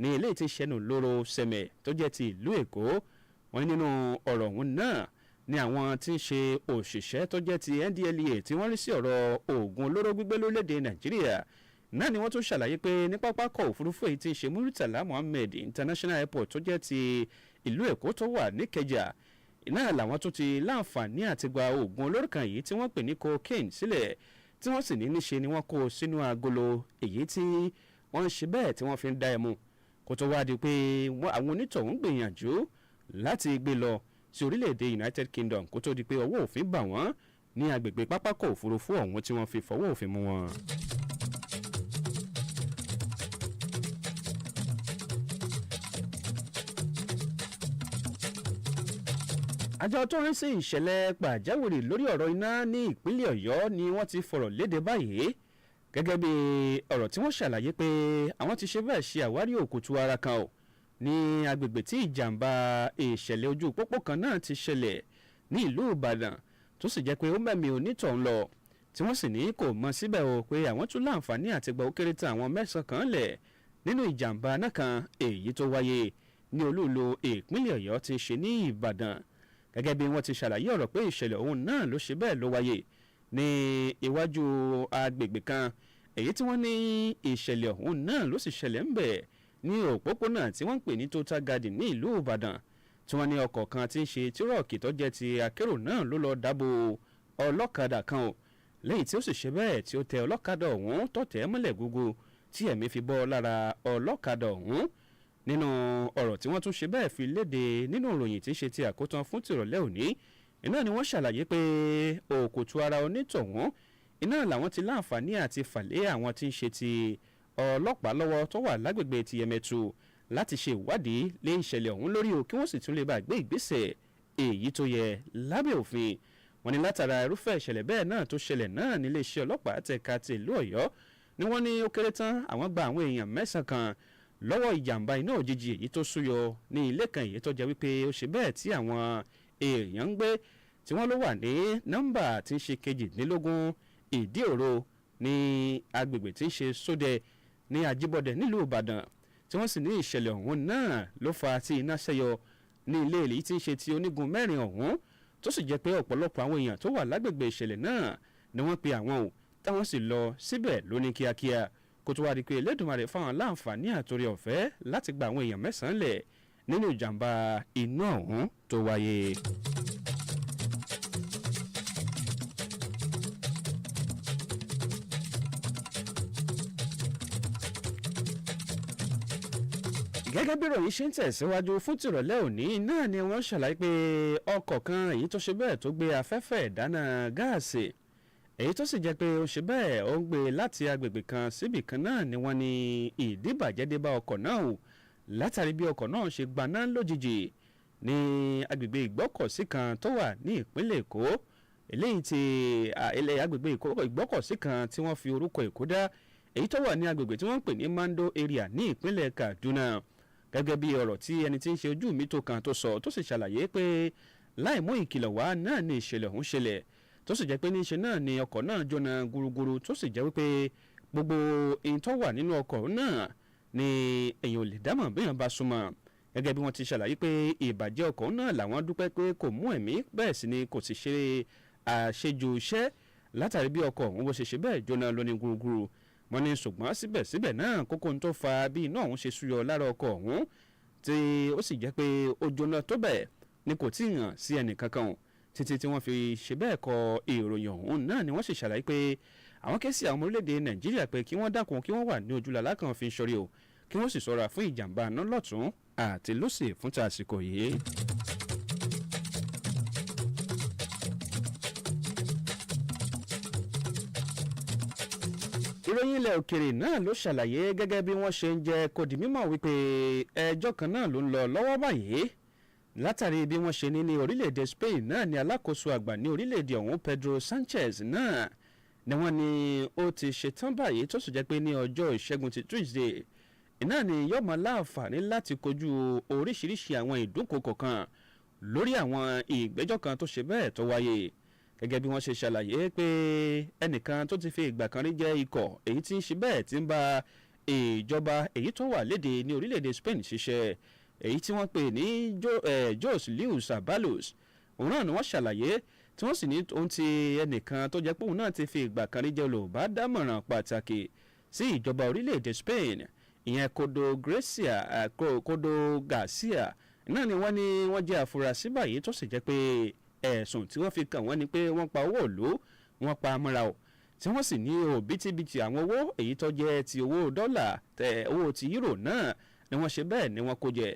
ní eléyìí tí ṣẹnu lóró Sẹ̀mẹ̀ tó jẹ́ ti ìlú Èkó wọn nínú ọ̀rọ̀ ọ̀hún náà ní àwọn tí ń ṣe òṣìṣẹ́ tó jẹ́ ti NDLEA tí wọ́n rí sí ọ̀rọ̀ oògùn olóró gbígbé lórílẹ̀‐èdè Nàìjíríà náà ni wọ́n tún ṣàlàyé pé ní pápákọ̀ òfurufú èyí tí ń ṣe Muritala Muhammed International Airport tó jẹ́ ti ìlú Èkó tó wà níkẹjà náà làwọn tún ti láǹfààní àti gba oògùn olóró kan yìí tí wọ́n pè ní cocaine sílẹ̀ tí wọ́n sì ní níṣe ni wọ́n kó sínú agolo èyí tí wọ́n ń ṣe bẹ́ẹ̀ tí wọ́n fi ń dá ẹmu kó tó wá di pé àwọn onítọ̀hún gbìyànjú láti gbé lọ sí orílẹ̀-èdè United Kingdom kó tó di pé ọwọ́ òfin bà wọ́n ní agbègbè pápákọ̀ òfurufú ọ̀hún tí wọ́n fi fọwọ́ òfin mú wọn. àjọ tó ń sí ìṣẹ̀lẹ̀ pàjáwìrì lórí ọ̀rọ̀ iná ní ìpínlẹ̀ Ọ̀yọ́ ni wọ́n ti fọ̀rọ̀ léde báyìí gẹ́gẹ́ bí ọ̀rọ̀ tí wọ́n ṣàlàyé pé àwọn ti ṣe bẹ́ẹ̀ ṣe àwárí òkútu ara kan ò ní agbègbè tí ìjàmbá ìṣẹ̀lẹ̀ ojú pópó kan náà ti ṣẹlẹ̀ ní ìlú Ìbàdàn tó sì jẹ́ pé ó mẹ́mí onítọ̀hún lọ tí wọ́n sì ní kò mọ síbẹ̀ o pé àwọn tún láǹfààní àti gba ó kéré tán àwọn mẹ́sàn-án kan lẹ̀ nínú ìjàmbá náà kan èyí tó wáyé ní olúùlú ìpínlẹ̀ Ọ̀yọ́ ti ṣe ní Ìbàdàn gẹ́gẹ́ bí wọ́n ti ṣàlàyé ọ̀rọ̀ pé ìṣẹ̀lẹ̀ ọ̀hún náà ló ṣe bẹ́ẹ̀ ló wáyé ní iwájú agbègbè kan èyí tí wọ́n ní ìṣẹ̀lẹ̀ ọ̀hún náà ló sì ṣẹlẹ̀ ń bẹ̀ ní òpópónà tí wọ́n ń pè ní Total Garden ní ìlú Ìbàdàn tí wọ́n ní ọkọ̀ kan tí ń ṣe tírọ̀kì tó jẹ́ ti akérò náà ló lọ dábò ọlọ́kadà kan o lẹ́yìn tí ó sì ṣe bẹ́ẹ̀ tí ó tẹ ọlọ́kadà ọ̀hún tó tẹ̀ mọ́lẹ̀ gógó tí ẹ̀mí fi bọ́ lára ọlọ́kadà ọ̀hún nínú ọ̀rọ̀ tí wọ́n tún ṣe bẹ́ẹ̀ fi léde nínú ìròyìn tí ń ṣe ti àkótán fún tìrọ̀lẹ́ òní iná ni wọ́n ṣàlàyé pé òkùtù ara onítọ̀hún iná làwọn ti láǹfààní àti fàlẹ́ àwọn tí ń ṣe ti ọlọ́pàá lọ́wọ́ tó wà lágbègbè ti Yẹmẹtu láti ṣe ìwádìí lé ìṣẹ̀lẹ̀ ọ̀hún lórí o kí wọ́n sì tún lè bá gbé ìgbésẹ̀ èyí tó yẹ lábẹ́ òfin wọ́n ní látara irúfẹ́ ìṣẹ̀lẹ̀ bẹ́ẹ̀ náà tó ṣẹlẹ̀ náà nílé iṣẹ́ ọlọ́pàá tẹ̀ka ti ìlú Ọ̀yọ́ ni wọ́n ní ó kéré tán àwọn gba àwọn èèyàn mẹ́sàn-án kan lọ́wọ́ ìjàmbá iná òjijì èyí tó súyọ ní ilé kan èyí tó jẹ́ wípé ó ṣe bẹ́ẹ̀ tí àwọn èèyàn ń gbé tí wọ́n ló wà ní nọ́mbà tí ń ṣe kejìdínlógún ìdí òro ní agbègbè tí ń ṣe Sódẹ ní Ajíbọ̀dẹ̀ nílùú Ìbàdàn tí wọ́n sì ní ìṣẹ̀lẹ̀ ọ̀hún náà ló fa tí iná ṣẹ́yọ ní ilé èyí tí ń ṣe ti onígun mẹ́rin ọ̀hún tó sì jẹ́ pé ọ̀pọ̀lọpọ̀ àwọn èèyàn tó wà lágbègbè ìṣẹ̀lẹ̀ náà ni wọ́n pe àwọn ò táwọn sì lọ síbẹ̀ lóní kíákíá kó tó wá di pé Elédùmarè fáwọn láǹfààní àtòrí ọ̀fẹ́ láti gba àwọn èèyàn mẹ́sàn-án lẹ̀ nínú ìjàmbá iná ọ̀hún tó wáyé. gẹ́gẹ́ bí ìròyìn ṣe ń tẹ̀síwájú fún tìrọ̀lẹ́ òní náà ni wọ́n ṣàlàyé pé ọkọ̀ kan èyí tó ṣe bẹ́ẹ̀ tó gbé afẹ́fẹ́ ìdáná gáàsì èyí tó sì jẹ́ pé ó ṣe bẹ́ẹ̀ ó ń gbé láti agbègbè kan síbì kan náà ni wọ́n ní ìdíbàjẹ́ dé bá ọkọ̀ náà o látàrí bí ọkọ̀ náà ṣe gbaná lójijì ní agbègbè ìgbọ́kọ̀sí kan tó wà ní ìpínlẹ̀ Èkó eléyìí ti agbègbè ìgbọ́kọ̀sí kan tí wọ́n fi orúkọ Èkó dá èyí tó wà ní agbègbè tí wọ́n ń pè ní Mando area ní ìpínlẹ̀ Kaduna gẹ́gẹ́ bí ọ̀rọ̀ tí ẹni tí ń ṣe ojú mi tó kan tó sọ tó sì ṣàlàyé pé láì mú ìkìlọ̀ wá náà ni ìṣẹ̀lẹ̀ ọ̀hún ṣẹlẹ̀ tó sì jẹ́ pé níṣe náà ni ọkọ̀ náà jóná gúrúgúrú tó sì jẹ́ wípé gbogbo ohun tó wà nínú ọkọ̀ náà ni èèyàn ò lè dámọ̀ bí èèyàn bá súnmọ́ gẹ́gẹ́ bí wọ́n ti ṣàlàyé pé ìbàjẹ́ ọkọ̀ náà làwọn dúpẹ́ pé kò mú ẹ̀mí bẹ́ẹ̀ sì ni kò sì ṣe àṣejù iṣẹ́ látàrí bí ọkọ̀ ọ̀hún bó ṣe ṣe bẹ́ẹ̀ jóná lóní gúrúgúrú wọ́n ní ṣùgbọ́n síbẹ̀síbẹ̀ náà kókó tó fa bí iná ọ̀hún ṣe súyọ lára ọkọ̀ ọ̀hún tí ó sì jẹ́ pé ó jóná tó bẹ́ẹ̀ ni kò tí ì hàn sí ẹnì kankan títí tí wọ́n fi ṣe bẹ́ẹ̀ kọ ìròyìn ọ̀hún náà ni wọ́n sì ṣàlàyé pé àwọn ké sí àwọn ọmọ orílẹ̀-èdè Nàìjíríà pé kí wọ́n dákun kí wọ́n wà ní ojúlàlá kan fi ń ṣọ́rí o kí wọ́n sì ṣọ́ra fún ìjàmbá iná lọ́tún àti lósì fún tàsìkò yìí. ìròyìn ilẹ̀ òkèrè náà ló ṣàlàyé gẹ́gẹ́ bí wọ́n ṣe ń jẹ́ kó di mímọ̀ wípé ẹjọ́ kan náà ló ń lọ lọ́wọ́ báyìí látàrí bí wọ́n ṣe ní orílẹ̀-èdè Spain náà ni alákòóso àgbà ní orílẹ̀-èdè ọ̀hún Pedro Sanchez náà ni wọ́n ní ó ti ṣetán báyìí tó sì jẹ́ pé ní ọjọ́ ìṣẹ́gun ti Tuesday iná ni yóò máa láǹfààní láti kojú oríṣiríṣi àwọn ìdúnkokò kan lórí àwọn ìgbẹ́jọ́ kan tó ṣe bẹ́ẹ̀ tó wáyé gẹ́gẹ́ bí wọ́n ṣe ṣàlàyé pé ẹnìkan tó ti fi ìgbà kan rí jẹ́ ikọ̀ èyí tí ń ṣe bẹ́ẹ̀ tí ń bá ìjọba èyí tó wà léde ní orílẹ̀-èdè Spain ṣiṣẹ́ èyí tí wọ́n pè ní Jose Luis Abalos òun náà ni wọ́n ṣàlàyé tí wọ́n sì ní ohun ti ẹnìkan tó jẹ́ pé òun náà ti fi ìgbà kan rí jẹ́ olùbádámọ̀ràn pàtàkì sí ìjọba orílẹ̀-èdè Spain ìyẹn Kodo Garcia náà ni wọ́n jẹ́ àfúrásì báyìí tó sì jẹ́ pé ẹ̀sùn tí wọ́n fi kàn wọ́n ni pé wọ́n pa owó ìlú wọ́n pa mọ́ra o tí wọ́n sì ní òbítíbitì àwọn owó èyí tó jẹ́ ti owó dọ́là owó ti euro náà ni wọ́n ṣe bẹ́ẹ̀ ni wọ́n kó jẹ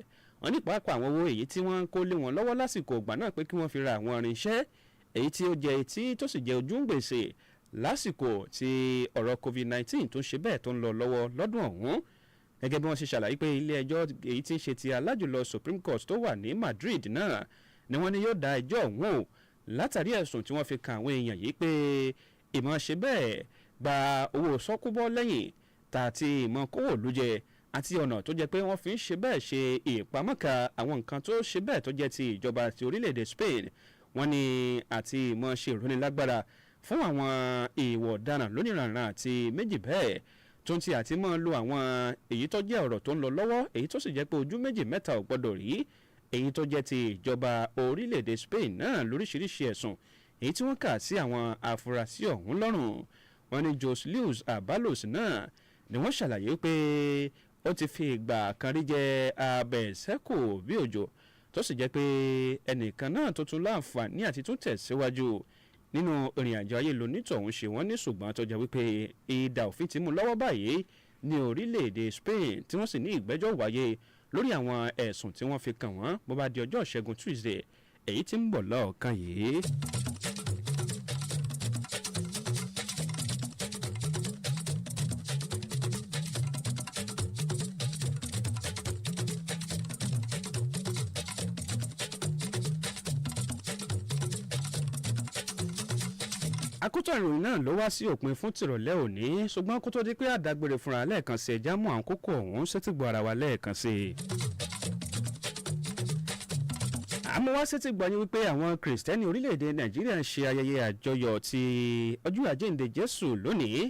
wọ́n ní pàápàá àwọn owó èyí tí wọ́n kó lé wọn lọ́wọ́ lásìkò ìgbà náà pé kí wọ́n fi ra àwọn irinṣẹ́ èyí tí ó jẹ́ etí tó sì jẹ́ ojú gbèsè lásìkò tí ọ̀rọ̀ COVID-19 tó ń ṣe bẹ́ẹ̀ tó ń lọ lọ́wọ́ lọ́dún ọ̀hún gẹ́gẹ́ bí wọ́n ṣe ṣàlàyé pé ilé ẹjọ́ èyí tí ń ṣe ti alájùlọ Supreme Court tó wà ní Madrid náà ni wọ́n ní yóò dá ẹjọ́ ọ̀hún o látàrí ẹ̀sùn tí wọ́n fi kan àwọn èèyàn yìí pé ìmọ̀ ṣe bẹ́ẹ̀ gba owó sọ́kúbọ́ lẹ́yìn tààtì ìmọ̀ kówó lójẹ àti ọ̀nà tó jẹ́ pé wọ́n fi ń ṣe bẹ́ẹ̀ ṣe ìpamọ́ka àwọn nǹkan tó ṣe bẹ́ẹ̀ tó jẹ́ ti ìjọba ti orílẹ̀-èdè Spain wọ́n ní àti ìmọ̀ ṣe ìrónilágbára fún àwọn ìwọ̀ ọ̀daràn lóníranran àti méjì bẹ́ẹ̀ tó ń ti àti mọ́ lo àwọn èyí tó jẹ́ ọ̀rọ̀ tó ń lọ lọ́wọ́ èyí tó sì jẹ́ pé ojú méjì mẹ́ta ò gbọ́dọ̀ rí èyí tó jẹ́ ti ìjọba orílẹ̀-èdè Spain náà lóríṣiríṣi ẹ̀sùn èyí tí wọ́n kà sí àwọn afurasí ọ̀hún lọ́rùn wọ́n ní Jose Luis Abalos náà ni wọ́n ṣàlàyé pé ó ti fi ìgbà kan rí jẹ́ abẹ̀sẹ́kù bí òjò tó sì jẹ́ pé ẹnìkan náà tó tún láǹfààní àti tún tẹ̀síwájú nínú ìrìn àjò ayé lonítọ̀hún ṣe wọ́n ní ṣùgbọ́n tó jẹ́ wípé ìdà òfin ti mú lọ́wọ́ báyìí ní orílẹ̀-èdè Spain tí wọ́n sì ní ìgbẹ́jọ́ wáyé lórí àwọn ẹ̀sùn tí wọ́n fi kàn wọ́n bó bá di ọjọ́ ìṣẹ́gun Tuesday èyí tí ń bọ̀ lọ́ọ̀kan yìí. Akotan Iroyin náà ló wá sí òpin fún tìrọ̀lẹ́ òní ṣùgbọ́n kó tó di pé àdágbére fúnra lẹ́ẹ̀kan sí ẹja mú àwọn kókó ọ̀hún sétígbọ̀ ara wa lẹ́ẹ̀kan sí i. àmọ́ wá sétígbọ̀ yín wípé àwọn kìrìsìtẹ́nì orílẹ̀-èdè Nàìjíríà ń ṣe ayẹyẹ àjọyọ̀ ti ọjọ́ àjíǹde Jésù lónìí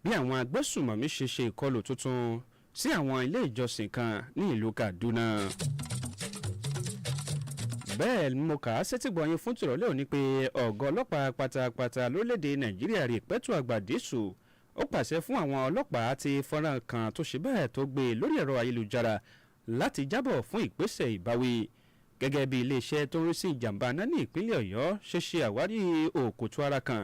bí àwọn agbésùmọ̀mí ṣe ṣe ìkọlù tuntun sí àwọn ilé ìjọsìn kan ní ìlú Kaduna. bẹ́ẹ̀ ni mo kà á sétígbọ̀ yín fún tìrọ̀lẹ́ òní pé ọ̀gá ọlọ́pàá pátápátá lórílẹ̀‐èdè Nàìjíríà rí pẹ́tù àgbàdìsù ó pàṣẹ fún àwọn ọlọ́pàá ti fọ́nrán kan tó ṣe bẹ́ẹ̀ tó gbé lórí ẹ̀rọ ayélujára láti jábọ̀ fún ìgbésẹ̀ ìbáwí gẹ́gẹ́ bí iléeṣẹ́ tó ń rí sí ìjàmbá náà ní ìpínlẹ̀ Ọ̀yọ́ ṣe àwárí òkùtù ara kan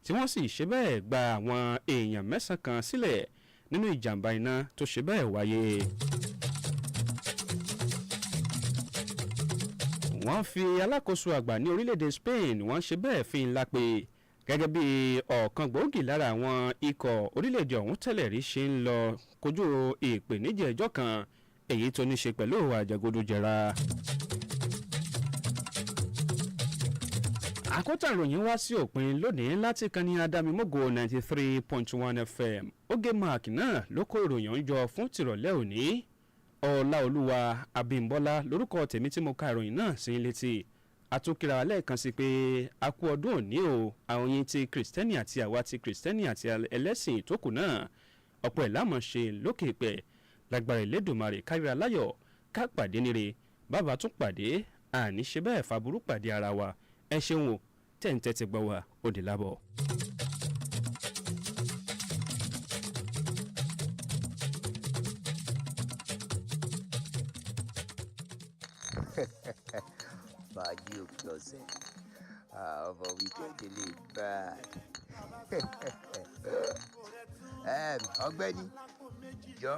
tí wọ́n sì ṣe bẹ́ẹ̀ gba àwọn èèyàn 9 kan sílẹ̀ nínú ìjàmbá iná tó ṣe bẹ́ẹ̀ wáyé. wọ́n fi alákòóso àgbà ní orílẹ̀-èdè Spain wọ́n ṣe bẹ́ẹ̀ fi ńlá pé gẹ́gẹ́ bí ọ̀kan gbòógì lára àwọn ikọ̀ orílẹ̀-èdè ọ̀hún tẹ́lẹ̀ rí ṣe ń lọ kojú ìpèníjà ẹjọ́ kan èyí tó ní ṣe pẹ̀lú àjẹgúdújẹrà. Akotan Iroyin wá sí òpin lónìí láti kanní adámimógo 93.1 FM oge mark náà ló kó ìròyìn ń jọ fún tìrọ̀lẹ́ òní. Ọláolúwa Abímbọ́lá lórúkọ tèmi tí mo ka ìròyìn náà sí létí àtúnkìrà lẹ́ẹ̀kan sí pé a kú ọdún òní o àwọn yín ti kìrìsìtẹ́nì àti àwa ti kìrìsìtẹ́nì àti ẹlẹ́sìn tó kù náà ọ̀pọ̀ ẹ̀ lámọ̀ ṣe lókè pẹ̀ lágbára Elédùmarè káríra láyọ̀ ká pàdé níre bàbá tún pàdé àní ṣe bẹ́ẹ̀ fàbúrú pàdé ara wa ẹ ṣeun o tẹ̀ǹtẹ̀ ti gbọ́ wa ó dì lábọ̀. Fàájì òpin ọ̀sẹ̀ ọmọ wíkẹ́ndì lè bá ọ̀gbẹ́ni jọ.